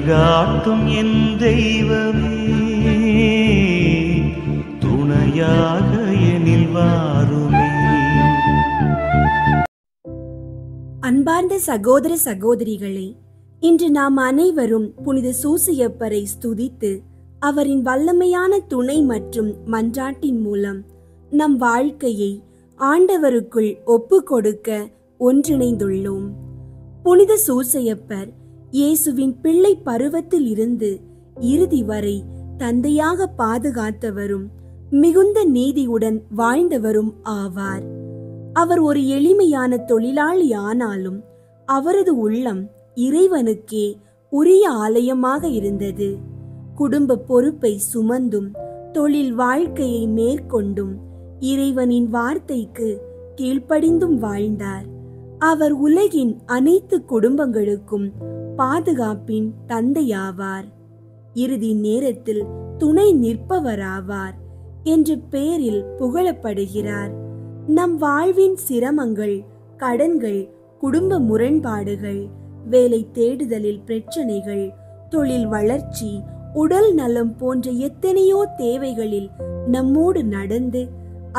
வழிகாட்டும் என் தெய்வமே, துணையாக எனில் வாருமே. அன்பார்ந்த சகோதர சகோதரிகளே, இன்று நாம் அனைவரும் புனித சூசையப்பரை ஸ்துதித்து அவரின் வல்லமையான துணை மற்றும் மன்றாட்டின் மூலம் நம் வாழ்க்கையை ஆண்டவருக்குள் ஒப்பு கொடுக்க ஒன்றிணைந்துள்ளோம். புனித சூசையப்பர் இயேசுவின் பிள்ளை பருவத்தில் இருந்து இறுதி வரை தந்தையாக பாதுகாத்தவரும் மிகுந்த நீதியுடன் வாழ்ந்தவரும் ஆவார். அவர் ஒரு எளிமையான தொழிலாளி ஆனாலும் அவரது உள்ளம் இறைவனுக்கே உரிய ஆலயமாக இருந்தது. குடும்ப பொறுப்பை சுமந்தும் தொழில் வாழ்க்கையை மேற்கொண்டும் இறைவனின் வார்த்தைக்கு கீழ்ப்படிந்தும் வாழ்ந்தார். அவர் உலகின் அனைத்து குடும்பங்களுக்கும் பாதுகாப்பின் தந்தையாவார். இறுதி நேரத்தில் துணை நிற்பவராவார் என்ற பெயரில் புகழப்படுகிறார். நம் வாழ்வின் சிரமங்கள், கடன்கள், குடும்ப முரண்பாடுகள், வேலை தேடுதலில் பிரச்சனைகள், தொழில் வளர்ச்சி, உடல் நலம் போன்ற எத்தனையோ தேவைகளில் நம்மோடு நடந்து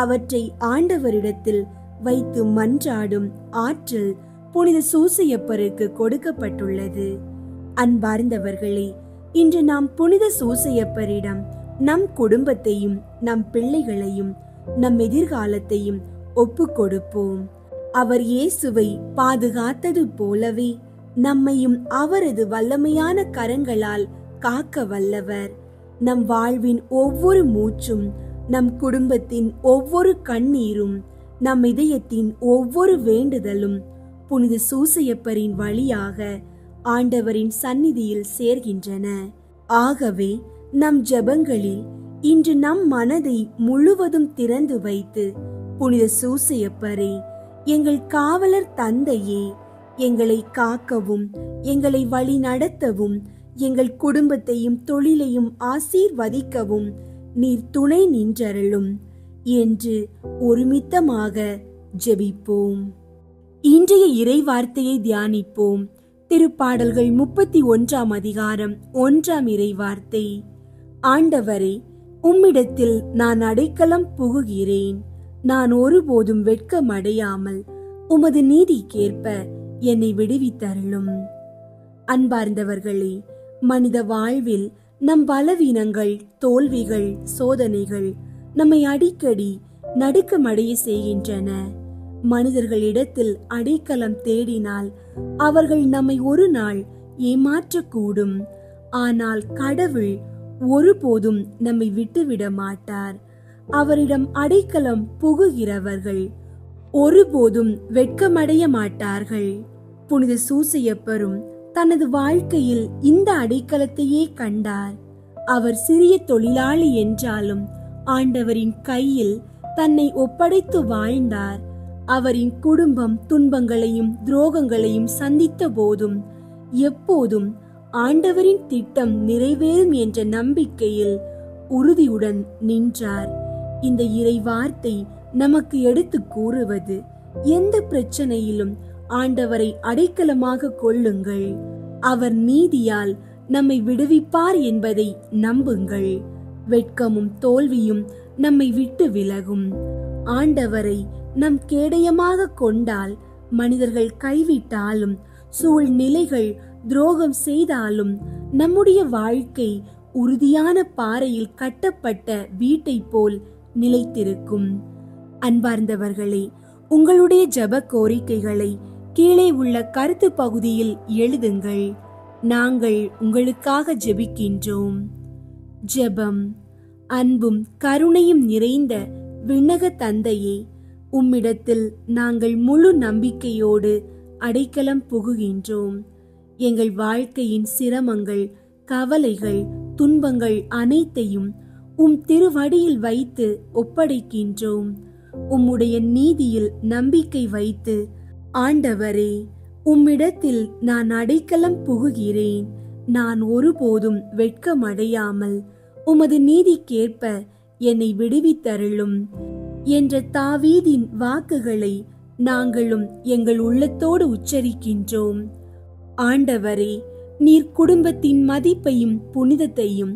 அவற்றை ஆண்டவரிடத்தில் வைத்து மன்றாடும் ஆற்றல் புனித சூசையப்பருக்கு கொடுக்கப்பட்டுள்ளது. அன்பார்ந்தவர்களே, இன்று நாம் புனித சூசையப்பரிடம் நம் குடும்பத்தையும் நம் பிள்ளைகளையும் நம் எதிர்காலத்தையும் ஒப்பு கொடுப்போம். அவர் இயேசுவை பாதுகாத்தது போலவே நம்மையும் அவரது வல்லமையான கரங்களால் காக்க வல்லவர். நம் வாழ்வின் ஒவ்வொரு மூச்சும், நம் குடும்பத்தின் ஒவ்வொரு கண்ணீரும், நம் இதயத்தின் ஒவ்வொரு வேண்டுதலும் புனித சூசையப்பரின் வழியாக ஆண்டவரின் சந்நிதியில் சேர்கின்றன. ஆகவே நம் ஜெபங்களில் இன்று நம் மனதை முழுவதும் திறந்து வைத்து, புனித சூசையப்பரே, எங்கள் காவலர் தந்தையே, எங்களை காக்கவும் எங்களை வழி நடத்தவும் எங்கள் குடும்பத்தையும் தொழிலையும் ஆசீர்வதிக்கவும் நீர் துணை நின்றருளும் என்று ஒருமித்தமாக ஜெபிப்போம். இன்றைய இறை வார்த்தையை தியானிப்போம். திருப்பாடல்கள் 31 அதிகாரம் 1 இறை வார்த்தை. ஆண்டவரே, உம்மிடத்தில் நான் அடைக்கலம் புகுகிறேன். நான் ஒருபோதும் வெட்கமடையாமல் உமது நீதிக்கேற்ப என்னை விடுவித்தருளும். அன்பார்ந்தவர்களே, மனித வாழ்வில் நம் பலவீனங்கள், தோல்விகள், சோதனைகள் நம்மை அடிக்கடி நடுக்கமடைய செய்கின்றன. மனிதர்களிடத்தில் அடைக்கலம் தேடினால் அவர்கள் நம்மை ஒரு நாள் ஏமாற்றக்கூடும். ஆனால் கடவுள் ஒருபோதும் நம்மை விட்டுவிட மாட்டார். அவரிடம் அடைக்கலம் புகுகிறவர்கள் ஒருபோதும் வெட்கமடைய மாட்டார்கள். புனித சூசையப்பரும் தனது வாழ்க்கையில் இந்த அடைக்கலத்தையே கண்டார். அவர் சிறிய தொழிலாளி என்றாலும் ஆண்டவரின் கையில் தன்னை ஒப்படைத்து வாழ்ந்தார். அவரின் குடும்பம் துன்பங்களையும் துரோகங்களையும் சந்தித்த போதும் எப்போதும் ஆண்டவரின் திட்டம் நிறைவேறும் என்ற நம்பிக்கையில் உறுதியுடன் நின்றார். இந்த இறை வார்த்தை நமக்கு எடுத்து கூறுவது, எந்த பிரச்சனையிலும் ஆண்டவரை அடைக்கலமாக கொள்ளுங்கள். அவர் நீதியால் நம்மை விடுவிப்பார் என்பதை நம்புங்கள். வெட்கமும் தோல்வியும் நம்மை விட்டு விலகும். ஆண்டவரை நம் கேடயமாக கொண்டால் மனிதர்கள் கைவிட்டாலும், சூழ்நிலைகள் துரோகம் செய்தாலும், நம்முடைய வாழ்க்கை உறுதியான பாறையில் கட்டப்பட்ட வீட்டை போல் நிலைத்திருக்கும். அன்பார்ந்தவர்களே, உங்களுடைய ஜெப கோரிக்கைகளை கீழே உள்ள கருத்து பகுதியில் எழுதுங்கள். நாங்கள் உங்களுக்காக ஜெபிக்கின்றோம். ஜெபம். அன்பும் கருணையும் நிறைந்த விண்ணக தந்தையே, உம்மிடத்தில் நாங்கள் முழு நம்பிக்கையோடு அடைக்கலம் புகுகின்றோம். எங்கள் வாழ்க்கையின் சிரமங்கள், கவலைகள், துன்பங்கள் அனைத்தையும் உம் திருவடியில் வைத்து ஒப்படைக்கின்றோம். உம்முடைய நீதியில் நம்பிக்கை வைத்து, ஆண்டவரே, உம்மிடத்தில் நான் அடைக்கலம் புகுகிறேன். நான் ஒருபோதும் வெட்கமடையாமல் உமது நீதிக்கேற்ப என்னை விடுவித்தருளும் என்ற தாவீதின் வாக்குகளை நாங்களும் எங்கள் உள்ளத்தோடு உச்சரிக்கின்றோம். ஆண்டவரே, நீர் குடும்பத்தின் மதிப்பையும் புனிதத்தையும்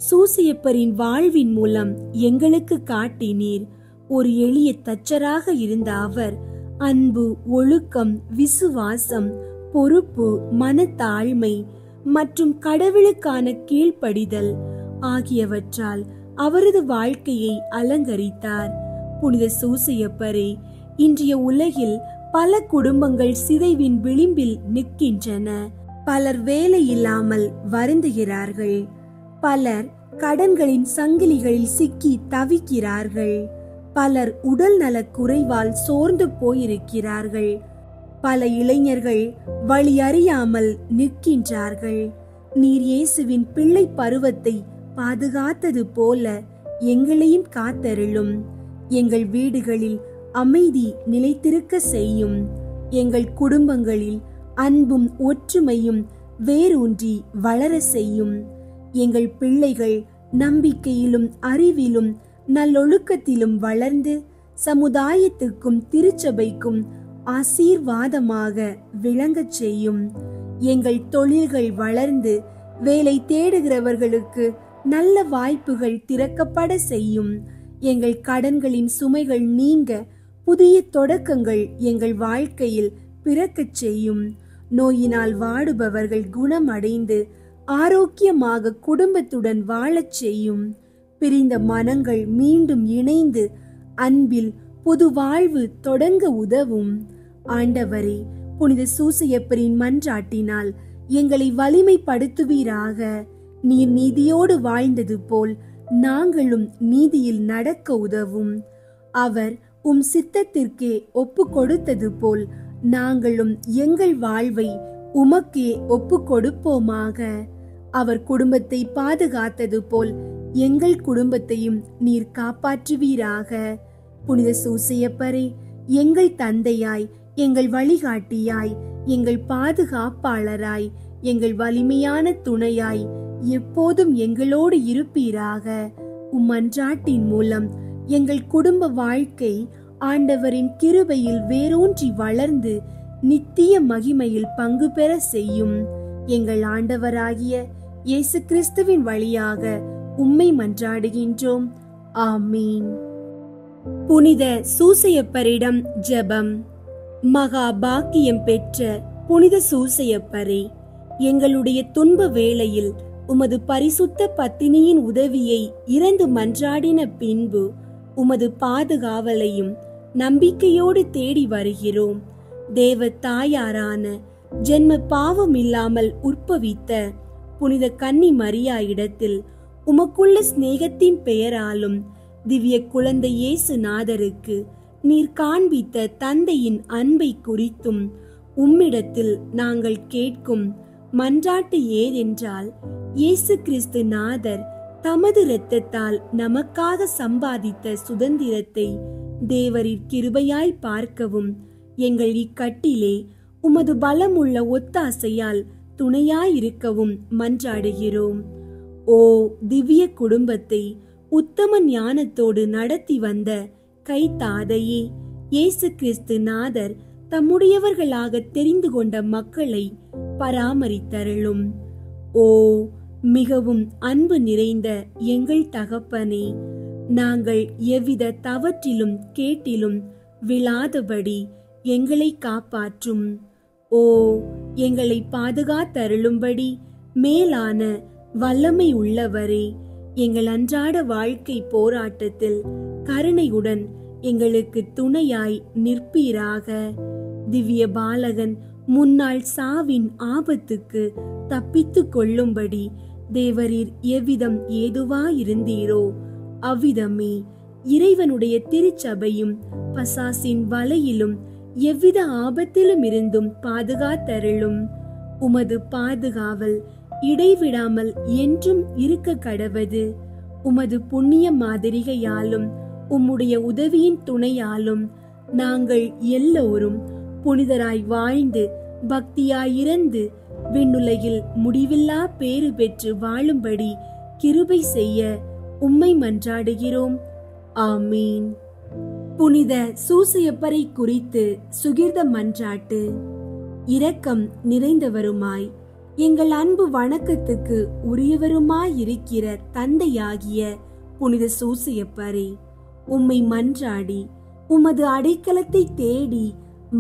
சூசையப்பரின் வாழ்வின் மூலம் எங்களுக்கு காட்டினீர். ஒரு எளிய தச்சராக இருந்த அவர் அன்பு, ஒழுக்கம், விசுவாசம், பொறுப்பு, மனத்தாழ்மை மற்றும் கடவுளுக்கான கீழ்ப்படிதல் ஆகியவற்றால் அவரது வாழ்க்கையை அலங்கரித்தார். புனித சூசையப்பரே, இன்றைய உலகில் பல குடும்பங்கள் சிதைவின் விளிம்பில் நிற்கின்றன. பலர் வேலை இல்லாமல் வருந்துகிறார்கள். பலர் கடன்களின் சங்கிலிகளில் சிக்கி தவிக்கிறார்கள். பலர் உடல் நலக் குறைவால் சோர்ந்து போயிருக்கிறார்கள். பல இளைஞர்கள் வழி அறியாமல் நிற்கின்றார்கள். நீர் இயேசுவின் பிள்ளை பருவத்தை பாதுகாத்தது போல எங்களையும் காத்தருளும். எங்கள் வீடுகளில் அமைதி நிலைத்திருக்க செய்யும். எங்கள் குடும்பங்களில் அன்பும் ஒற்றுமையும் வேரூன்றி வளர செய்யும். எங்கள் பிள்ளைகள் நம்பிக்கையிலும் அறிவிலும் நல்லொழுக்கத்திலும் வளர்ந்து சமுதாயத்துக்கும் திருச்சபைக்கும் ஆசீர்வாதமாக விளங்கச் செய்யும். எங்கள் தொழில்கள் வளர்ந்து வேலை தேடுகிறவர்களுக்கு நல்ல வாய்ப்புகள் திறக்கப்பட செய்யும். எங்கள் கடன்களின் சுமைகள் நீங்க புதிய தொடக்கங்கள் எங்கள் வாழ்க்கையில் பிறக்கச் செய்யும். நோயினால் வாடுபவர்கள் குணமடைந்து ஆரோக்கியமாக குடும்பத்துடன் வாழச் செய்யும். பிரிந்த மனங்கள் மீண்டும் இணைந்து அன்பில் புது வாழ்வு தொடங்க உதவும். ஆண்டவரே, புனித சூசையப்பரின் மன்றாட்டினால் எங்களை வலிமைப்படுத்துவீராக. நீர் நீதியோடு வாழ்ந்தது போல் நாங்களும் நீதியில் நடக்க உதவும். அவர் உம் சித்தத்திற்கே ஒப்பு கொடுத்தது போல் நாங்களும் எங்கள் வாழ்வை உமக்கே ஒப்பு கொடுப்போமாக. அவர் குடும்பத்தை பாதுகாத்தது போல் எங்கள் குடும்பத்தையும் நீர் காப்பாற்றுவீராக. புனித சூசையப்பரே, எங்கள் தந்தையாய், எங்கள் வழிகாட்டியாய், எங்கள் பாதுகாப்பாளராய், எங்கள் வலிமையான துணையாய் எப்போதும் எங்களோடு இருப்பீராக. உம் மன்றாட்டின் மூலம் எங்கள் குடும்ப வாழ்க்கை ஆண்டவரின் கிருபையில் வேரூன்றி வளர்ந்து நித்திய மகிமையில் பங்கு பெற செய்யும். எங்கள் ஆண்டவராகிய இயேசு கிறிஸ்துவின் வழியாக உம்மை மன்றாடுகின்றோம். ஆமீன். புனித சூசையப்பரிடம் ஜெபம். மகா பாக்கியம் பெற்ற புனித சூசையப்பரே, எங்களுடைய துன்ப வேளையில் உமது பரிசுத்த பத்தினியின் உதவியை இறந்து மன்றாடின பின்பு உமது பாதுகாவலையும் நம்பிக்கையோடு தேடி வருகிறோம். தேவ தாயாரான ஜென்ம பாவம் இல்லாமல் உற்பவித்த புனித கன்னி மரியா இடத்தில் உமக்குள்ள சிநேகத்தின் பெயராலும் திவ்ய குழந்தை இயேசு நாதருக்கு நீர் காண்பித்த தந்தையின் அன்பை குறித்தும் உம்மிடத்தில் நாங்கள் கேட்கும் மன்றாட்டு ஏதென்றால், இயேசு கிறிஸ்து நாதர் தமது இரத்தத்தால் நமக்காக சம்பாதித்த சுதந்திரத்தை தேவரின் கிருபையாய் பார்க்கவும் எங்கள் இக்கட்டிலே உமது பலமுள்ள ஒத்தாசையால் துணையாயிருக்கவும் மன்றாடுகிறோம். ஓ திவ்ய குடும்பத்தை உத்தம ஞானத்தோடு நடத்தி வந்த கைத்தாதையே, இயேசு கிறிஸ்து நாதர் தம்முடையவர்களாக தெரிந்து கொண்ட மக்களை பராமரித்தருளும். ஓ மிகவும் அன்பு நிறைந்த எங்கள் தகப்பனே, நாங்கள் எவ்வித தவற்றிலும் கேட்டிலும் விழாதபடி எங்களை காப்பாற்றும். ஓ எங்களை பாதுகாத்தருளும்படி மேலான வல்லமை உள்ளவரே, எங்கள் அன்றாட வாழ்க்கை போராட்டத்தில் கருணையுடன் எங்களுக்கு துணையாய் நிற்பீராக. திவ்ய பாலகன் முன்னாள் சாவின் ஆபத்துக்கு தப்பித்து கொள்ளும்படி தேவரீர் எவ்விதம் ஏதுவாயிருந்தீரோ அவ்விதமே இறைவனுடைய திருச்சபையும் பசாசின் வலையிலும் எவ்வித ஆபத்திலும் இருந்தும் பாதுகாத்தருளும். உமது பாதுகாவல் இடைவிடாமல் என்றும் இருக்க கடவது. உமது புண்ணிய மாதிரிகையாலும் உம்முடைய உதவியின் துணையாலும் நாங்கள் எல்லோரும் புனிதராய் வாழ்ந்து பக்தியாயிருந்து விண்ணுலகில் முடிவில்லா பேறு பெற்று வாழும்படி கிருபை செய்ய உம்மை மன்றாடுகிறோம். ஆமீன். புனித சூசையப்பரை குறித்து சுகிர்த மன்றாட்டு. இரக்கம் நிறைந்தவருமாய் எங்கள் அன்பு வணக்கத்துக்கு உரியவருமாயிருக்கிற தந்தையாகிய புனித சூசையப்பரே, உம்மை மன்றாடி உமது அடைக்கலத்தை தேடி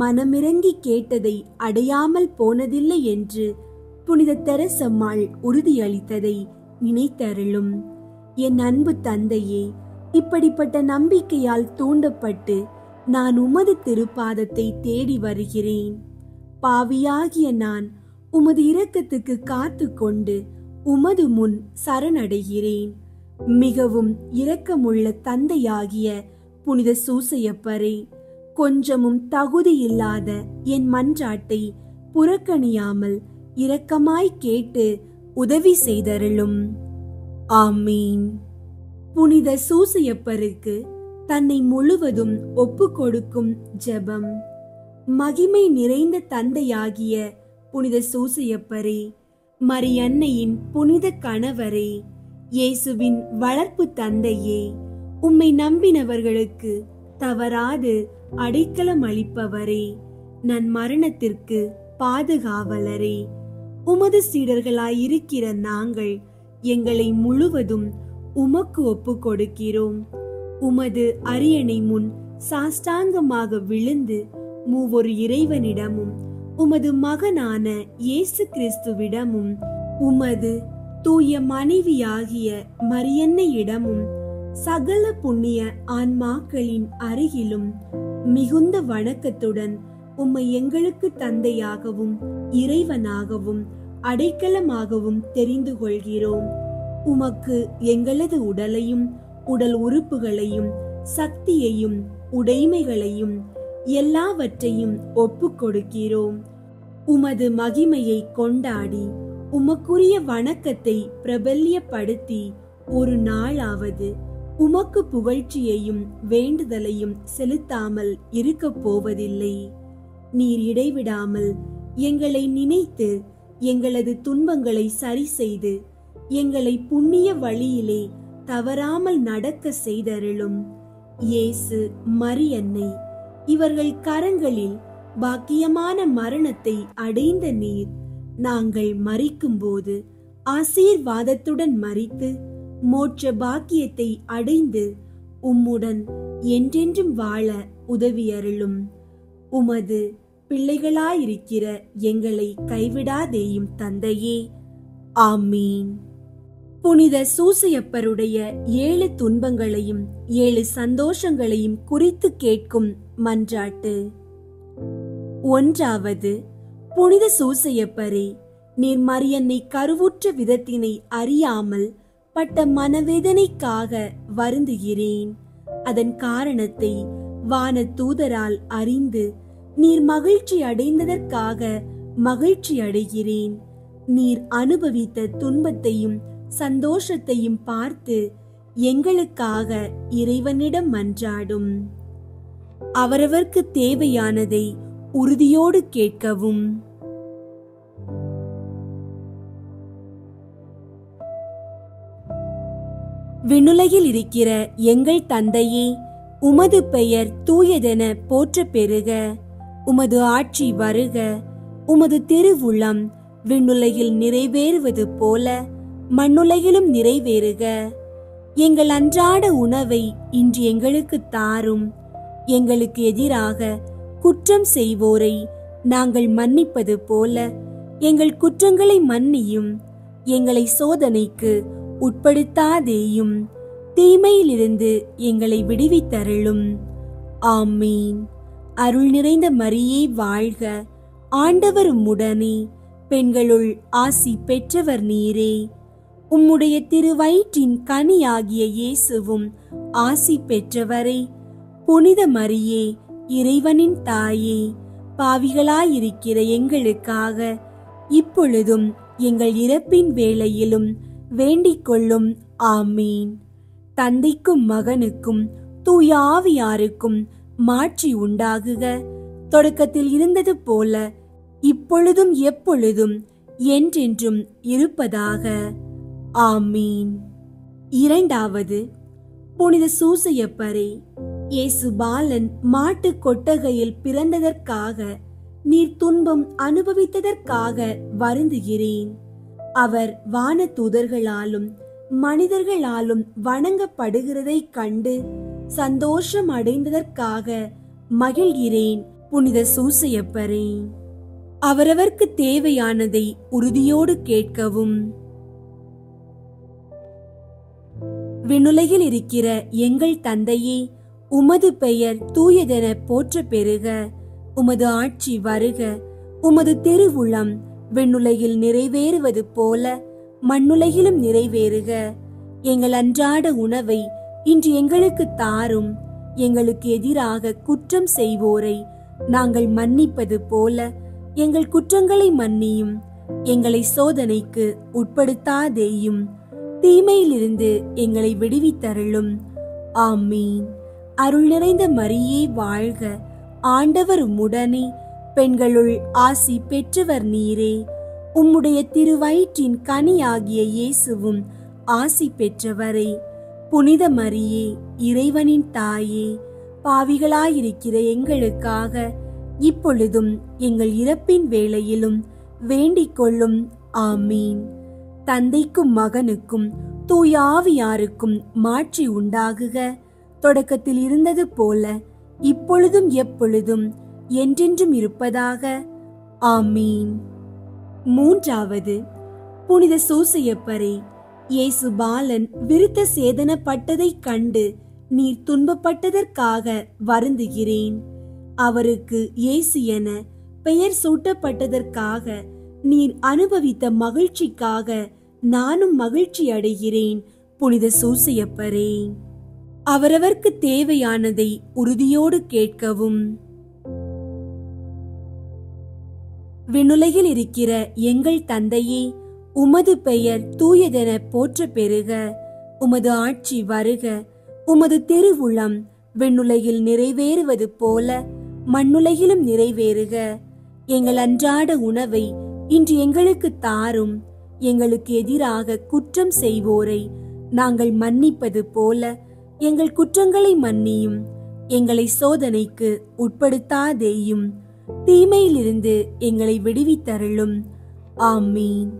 மனமிறங்கி கேட்டதை அடையாமல் போனதில்லை என்று புனித தெரசம்மாள் உறுதியளித்ததை நினைத்தருளும். என் அன்பு தந்தையே, இப்படிப்பட்ட நம்பிக்கையால் தூண்டப்பட்டு நான் உமது திருப்பாதத்தை தேடி வருகிறேன். பாவியாகிய நான் உமது இரக்கத்துக்கு காத்து கொண்டு உமது முன் சரணடைகிறேன். மிகவும் இரக்கமுள்ள தந்தையாகிய புனித சூசையப்பரே, கொஞ்சமும் தகுதியில்லாத என் மன்றாட்டை புறக்கணியாமல் இரக்கமாய் கேட்டு உதவி செய்தருளும். ஆமீன். புனித சூசையப்பருக்கு தன்னை முழுவதும் ஒப்பு கொடுக்கும் ஜெபம். மகிமை நிறைந்த தந்தையாகிய புனித சூசையப்பரே, மரியன்னையின் புனித கணவரே, இயேசுவின் வளர்ப்பு தந்தையே, உம்மை நம்பினவர்களுக்கு தவறாது அடைக்கலம் அளிப்பவரே, நன் மரணத்திற்கு பாதுகாவலரே, உமது சீடர்களாயிருக்கிற நாங்கள் எங்களை முழுவதும் உமக்கு ஒப்பு கொடுக்கிறோம். உமது அரியணை முன் சாஷ்டாங்கமாக விழுந்து மூவொரு இறைவனிடமும் உமது மகனான இயேசு கிறிஸ்துவிடமும் உமது தூய மனைவியாகிய மரியன்னையிடமும் சகல புண்ணிய ஆன்மாக்களின் அருகிலும் மிகுந்த வணக்கத்துடன் உம்மை எங்களுக்கு தந்தையாகவும் இறைவனாகவும் அடைக்கலமாகவும் தெரிந்து கொள்கிறோம். உமக்கு எங்களது உடலையும் உடல் உறுப்புகளையும் சக்தியையும் உடைமைகளையும் எல்லாவற்றையும் ஒப்பு கொடுக்கிறோம். உமது மகிமையை கொண்டாடி உமக்குரிய வணக்கத்தை பிரபல்யப்படுத்தி ஒரு நாளாவது உமக்கு புகழ்ச்சியையும் வேண்டுதலையும் செலுத்தாமல் இருக்க போவதில்லை. நீர் இடைவிடாமல் எங்களை நினைத்து எங்களது துன்பங்களை சரி செய்து எங்களை புண்ணிய வழியிலே தவறாமல் நடக்க செய்தருளும். இயேசு, மரியன்னை இவர்கள் கரங்களில் பாக்கியமான மரணத்தை அடைந்த நீர், நாங்கள் மரிக்கும்போது ஆசீர்வாதத்துடன் மரித்து மோட்ச பாக்கியத்தை அடைந்து உம்முடன் என்றென்றும் வாழ உதவியருளும். உமது பிள்ளைகளாயிருக்கிற எங்களை கைவிடாதேயும் தந்தையே. ஆமீன். புனித சூசையப்பருடைய 7 துன்பங்களையும் 7 சந்தோஷங்களையும் குறித்து கேட்கும் மன்றாட்டு. 1. புனித சூசையப்பரே, நீர் மரியன்னை கருவுற்ற விதத்தினை அறியாமல் பட்ட மனவேதனைக்காக வருந்துகிறேன். அதன் காரணத்தை வான தூதரால் அறிந்து நீர் மகிழ்ச்சி அடைந்ததற்காக மகிழ்ச்சி அடைகிறேன். நீர் அனுபவித்த துன்பத்தையும் சந்தோஷத்தையும் பார்த்து எங்களுக்காக இறைவனிடம் மன்றாடும். அவரவர்க்கு தேவையானதை உறுதியோடு கேட்கவும். விண்ணுலகில் இருக்கிற எங்கள் தந்தையே, உமது பெயர் தூயதென போற்ற பெறுக. உமது ஆட்சி வருக. உமது திருவுளம் விண்ணுலகில் நிறைவேறுவது போல மண்ணுலகிலும் நிறைவேறுக. எங்கள் அன்றாட உணவை இன்று எங்களுக்கு தாரும். எங்களுக்கு எதிராக குற்றம் செய்வோரை நாங்கள் மன்னிப்பது போல எங்கள் குற்றங்களை மன்னியும். எங்களை சோதனைக்கு உட்படுத்தாதேயும், தீமையிலிருந்து எங்களை விடுவித்தருளும். ஆமீன். அருள் நிறைந்த மரியே வாழ்க. ஆண்டவர் உம்முடனே, பெண்களுள் ஆசி பெற்றவர் நீரே. உம்முடைய திருவயிற்றின் கனியாகிய இயேசுவும் ஆசி பெற்றவரே. புனித மரியே, இறைவனின் தாயே, பாவிகளாயிருக்கிற எங்களுக்காக இப்பொழுதும் எங்கள் இறப்பின் வேளையிலும் வேண்டிக் கொள்ளும். ஆமீன். தந்தைக்கும் மகனுக்கும் தூய ஆவியாருக்கும் மாட்சி உண்டாகுக. தொடக்கத்தில் இருந்தது போல இப்பொழுதும் எப்பொழுதும் என்றென்றும் இருப்பதாக. ஆமீன். 2. புனித சூசையப்பரே, இயேசு பாலன் மாட்டு கொட்டகையில் பிறந்ததற்காக நீர் துன்பம் அனுபவித்ததற்காக வருந்துகிறேன். அவர் வானதூதர்களாலும் மனிதர்களாலும் வணங்கப்படுகிறதை கண்டு சந்தோஷம் அடைந்ததற்காக மகிழ்கிறேன். புனித சூசையப்பரே, அவரவர்க்கு தேவையானதை உறுதியோடு கேட்கவும். விண்ணுலகில் இருக்கிற எங்கள் தந்தையே, உமது பெயர் தூயதென போற்ற பெறுக. உமது ஆட்சி வருக. உமது திருவுளம் விண்ணுலகில் நிறைவேறுவது போல மண்ணுலகிலும் நிறைவேறுக. எங்கள் அன்றாட உணவை இன்று எங்களுக்கு தாரும். எங்களுக்கு எதிராக குற்றம் செய்வோரை நாங்கள் மன்னிப்பது போல எங்கள் குற்றங்களை மன்னியும். எங்களை சோதனைக்கு உட்படுத்தாதேயும், தீமையிலிருந்து எங்களை விடுவித்தருளும். ஆமீன். அருள் நிறைந்த மரியே வாழ்க. ஆண்டவர் உம்முடனே, பெண்களுள் ஆசி பெற்றவர் நீரே. உம்முடைய திருவயிற்றின் கனியாகிய இயேசுவும் ஆசி பெற்றவரே. புனித மரியே, இறைவனின் தாயே, பாவிகளாயிருக்கிற எங்களுக்காக இப்பொழுதும் எங்கள் இறப்பின் வேளையிலும் வேண்டிக் கொள்ளும். ஆமீன். தந்தைக்கும் மகனுக்கும் தூய ஆவியாருக்கும் மாட்சி உண்டாகுக. தொடக்கத்தில் இருந்தது போல இப்பொழுதும் எப்பொழுதும் என்றென்றும் இருப்பதாக. ஆமீன். மூன்றாவது, புனித சூசையப்பரே, இயேசு பாலன் விருத்த சேதனப்பட்டதைக் கண்டு நீர் துன்பப்பட்டதற்காக வருந்துகிறேன். அவருக்கு இயேசு என பெயர் சூட்டப்பட்டதற்காக நீர் அனுபவித்த மகிழ்ச்சிக்காக நானும் மகிழ்ச்சி அடைகிறேன். புனித சூசையப்பரே, அவரவர்க்கு தேவையானதை உறுதியோடு கேட்கவும். விண்ணுலகில் இருக்கிற எங்கள் தந்தையே, உமது பெயர் தூயதென போற்ற பெறுக. உமது ஆட்சி வருக. உமது திருவுளம் விண்ணுலகில் நிறைவேறுவது போல மண்ணுலகிலும் நிறைவேறுக. எங்கள் அன்றாட உணவை இன்று எங்களுக்கு தாரும். எங்களுக்கு எதிராக குற்றம் செய்வோரை நாங்கள் மன்னிப்பது போல எங்கள் குற்றங்களை மன்னியும். எங்களை சோதனைக்கு உட்படுத்தாதேயும், தீமையிலிருந்து எங்களை விடுவித்தருளும். ஆமீன்.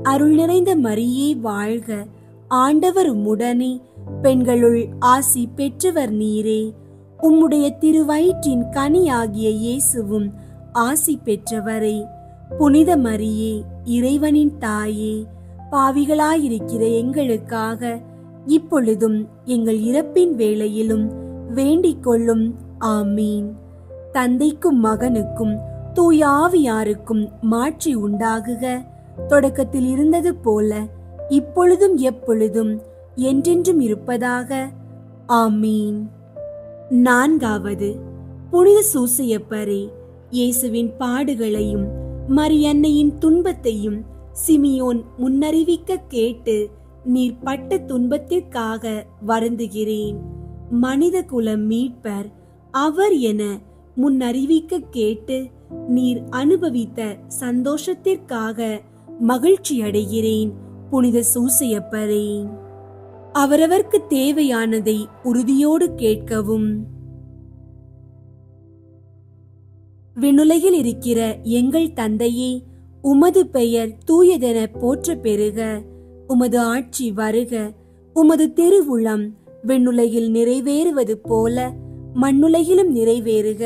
அருள் நிறைந்த மரியே வாழ்க. ஆண்டவர் உம்முடனே, பெண்களுள் ஆசி பெற்றவர் நீரே. உம்முடைய திருவயிற்றின் கனியாகிய இயேசுவும் ஆசி பெற்றவரே. புனித மரியே, இறைவனின் தாயே, பாவிகளாயிருக்கிற எங்களுக்காக இப்பொழுதும் எங்கள் இறப்பின் வேளையிலும் வேண்டிக் கொள்ளும். ஆமீன். தந்தைக்கும் மகனுக்கும் தூய ஆவியாருக்கும் மாட்சி உண்டாகுக. தொடக்கத்தில் இருந்தது போல இப்பொழுதும் எப்பொழுதும் என்றென்றும் இருப்பதாக. ஆமீன். நான்காவது, புனித சூசையப்பரே, இயேசுவின் பாடுகளையும் மரியன்னையின் துன்பத்தையும் சிமியோன் முன்னறிவிக்க கேட்டு நீர் பட்ட துன்பத்திற்காக வருந்துகிறேன். மனித குல மீட்பர் அவர் என முன்னறிவிக்க கேட்டு நீர் அனுபவித்த சந்தோஷத்திற்காக மகிழ்ச்சி அடைகிறேன். புனித சூசையப்பரே, அவரவர்க்கு தேவையானதை உறுதியோடு கேட்கவும். விண்ணுலகில் இருக்கிற எங்கள் தந்தையே, உமது பெயர் தூயதென போற்ற பெறுக. உமது ஆட்சி வருக. உமது திருவுளம் விண்ணுலகில் நிறைவேறுவது போல மண்ணுலகிலும் நிறைவேறுக.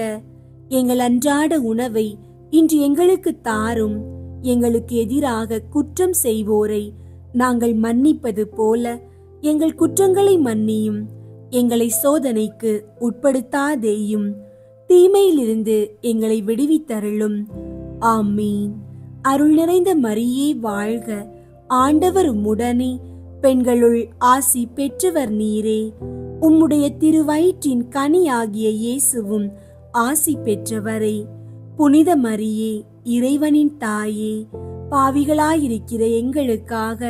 எங்கள் அன்றாட உணவை இன்று எங்களுக்கு தாரும். எங்களுக்கு எதிராக குற்றம் செய்வோரை நாங்கள் மன்னிப்பது போல எங்கள் குற்றங்களை மன்னியும். எங்களை சோதனைக்கு உட்படுத்தாதேயும், தீமையிலிருந்து எங்களை விடுவித்தருளும். ஆமீன். அருள் நிறைந்த மரியே வாழ்க. ஆண்டவர் உம்முடனே, பெண்களுள் ஆசி பெற்றவர் நீரே. உம்முடைய திருவயிற்றின் கனியாகிய இயேசுவும் ஆசி பெற்றவரே. புனித மரியே, இறைவனின் தாயே, பாவிகளாயிருக்கிற எங்களுக்காக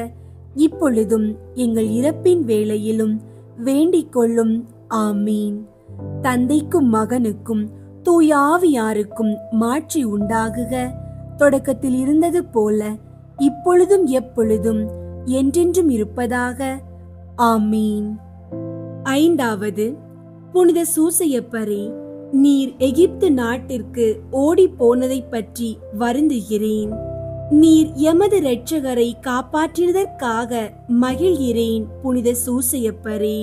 இப்பொழுதும் எங்கள் இறப்பின் வேளையிலும் வேண்டிக் கொள்ளும். ஆமீன். தந்தைக்கும் மகனுக்கும் தூய ஆவியாருக்கும் மாட்சி உண்டாகுக. தொடக்கத்தில் இருந்தது போல இப்பொழுதும் எப்பொழுதும் என்றென்றும் இருப்பதாக. ஆமீன். ஐந்தாவது, புனித சூசையப்பரே, நீர் எகிப்து நாட்டிற்கு ஓடி போனதை பற்றி வருந்துகிறேன். நீர் எமது இரட்சகரை காப்பாற்றினதற்காக மகிழ்கிறேன் புனித சூசையப்பரே.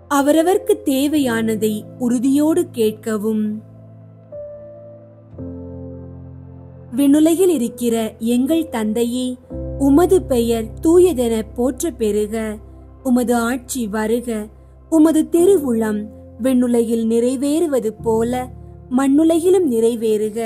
அவரவர்க்கு தேவையானதை உறுதியோடு கேட்கவும். விண்ணுலகில் இருக்கிற எங்கள் தந்தையே, உமது பெயர் தூயதென போற்ற பெறுக. உமது ஆட்சி வருக. உமது திருவுளம் விண்ணுலகில் நிறைவேறுவது போல மண்ணுலகிலும் நிறைவேறுக.